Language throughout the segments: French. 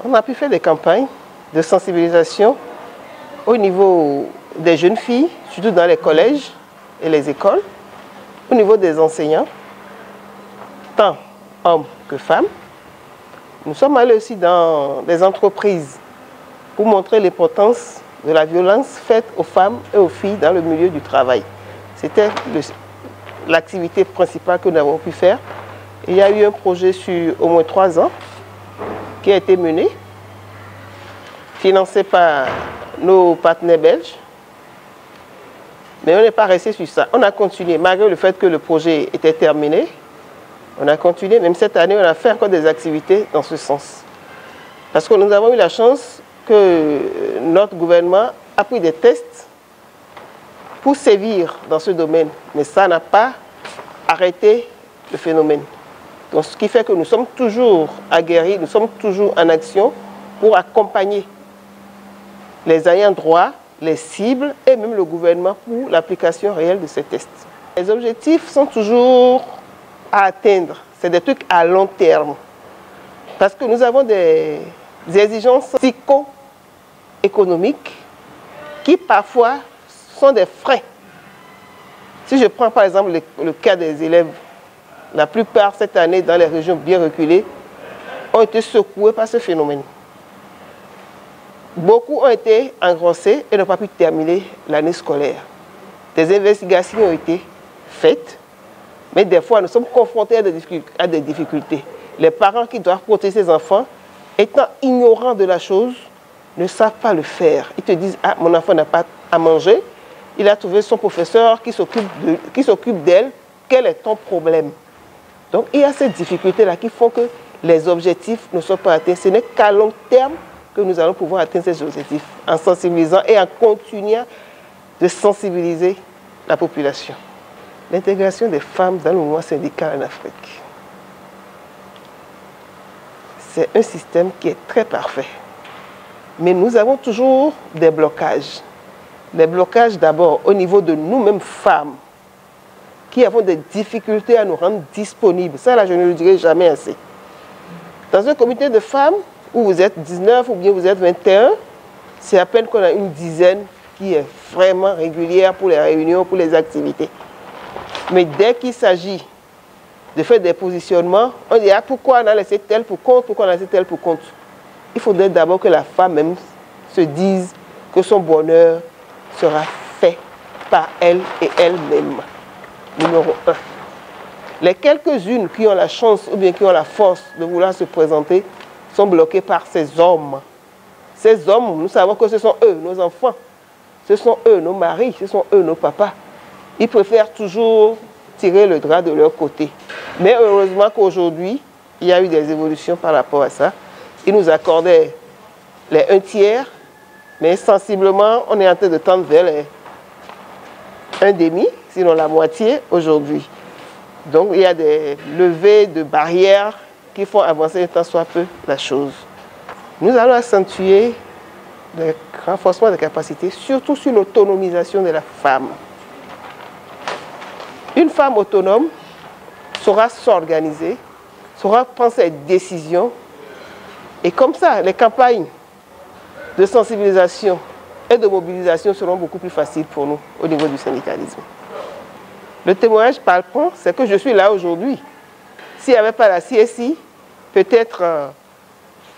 On a pu faire des campagnes de sensibilisation au niveau des jeunes filles, surtout dans les collèges et les écoles, au niveau des enseignants, tant hommes que femmes. Nous sommes allés aussi dans des entreprises pour montrer l'importance de la violence faite aux femmes et aux filles dans le milieu du travail. C'était l'activité principale que nous avons pu faire. Il y a eu un projet sur au moins 3 ans qui a été mené, financé par nos partenaires belges. Mais on n'est pas resté sur ça. On a continué, malgré le fait que le projet était terminé. On a continué, même cette année, on a fait encore des activités dans ce sens. Parce que nous avons eu la chance que notre gouvernement a pris des tests pour sévir dans ce domaine. Mais ça n'a pas arrêté le phénomène. Donc, ce qui fait que nous sommes toujours aguerris, nous sommes toujours en action pour accompagner les ayants droit, les cibles et même le gouvernement pour l'application réelle de ces tests. Les objectifs sont toujours à atteindre. C'est des trucs à long terme. Parce que nous avons des exigences psycho-économiques qui parfois sont des freins. Si je prends par exemple le cas des élèves, la plupart cette année dans les régions bien reculées ont été secoués par ce phénomène. Beaucoup ont été engrossés et n'ont pas pu terminer l'année scolaire. Des investigations ont été faites, mais des fois nous sommes confrontés à des difficultés. Les parents qui doivent protéger ces enfants, étant ignorants de la chose, ne savent pas le faire. Ils te disent « Ah, mon enfant n'a pas à manger, il a trouvé son professeur qui s'occupe d'elle, quel est ton problème ?» Donc il y a ces difficultés-là qui font que les objectifs ne sont pas atteints. Ce n'est qu'à long terme que nous allons pouvoir atteindre ces objectifs, en sensibilisant et en continuant de sensibiliser la population. L'intégration des femmes dans le mouvement syndical en Afrique. C'est un système qui est très parfait. Mais nous avons toujours des blocages. Des blocages d'abord au niveau de nous-mêmes femmes, qui avons des difficultés à nous rendre disponibles. Ça, là, je ne le dirai jamais assez. Dans un comité de femmes, où vous êtes 19 ou bien vous êtes 21, c'est à peine qu'on a une dizaine qui est vraiment régulière pour les réunions, pour les activités. Mais dès qu'il s'agit de faire des positionnements, on dit ah, pourquoi on a laissé tel pour compte, pourquoi on a laissé tel pour compte. Il faudrait d'abord que la femme même se dise que son bonheur sera fait par elle et elle-même. Numéro 1. Les quelques-unes qui ont la chance ou bien qui ont la force de vouloir se présenter sont bloqués par ces hommes. Ces hommes, nous savons que ce sont eux, nos enfants. Ce sont eux, nos maris, ce sont eux, nos papas. Ils préfèrent toujours tirer le drap de leur côté. Mais heureusement qu'aujourd'hui, il y a eu des évolutions par rapport à ça. Ils nous accordaient les 1/3, mais sensiblement, on est en train de tendre vers les 1/2, sinon la moitié aujourd'hui. Donc il y a des levées de barrières qui font avancer tant soit peu la chose. Nous allons accentuer le renforcement des capacités, surtout sur l'autonomisation de la femme. Une femme autonome saura s'organiser, saura prendre ses décisions, et comme ça, les campagnes de sensibilisation et de mobilisation seront beaucoup plus faciles pour nous au niveau du syndicalisme. Le témoignage palpant, c'est que je suis là aujourd'hui. S'il n'y avait pas la CSI, peut-être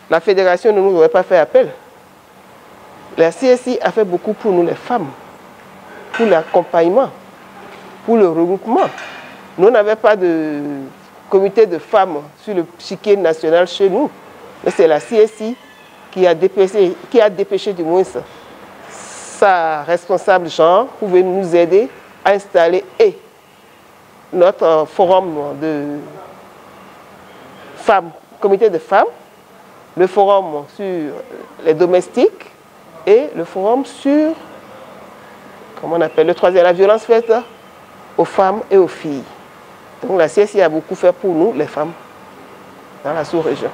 la fédération ne nous aurait pas fait appel. La CSI a fait beaucoup pour nous les femmes, pour l'accompagnement, pour le regroupement. Nous n'avions pas de comité de femmes sur le chiquier national chez nous, mais c'est la CSI qui a dépêché du moins ça. Sa responsable genre pouvait nous aider à installer notre forum de femmes, comité de femmes, le forum sur les domestiques et le forum sur, comment on appelle, le troisième, la violence faite aux femmes et aux filles. Donc la CSI a beaucoup fait pour nous, les femmes, dans la sous-région.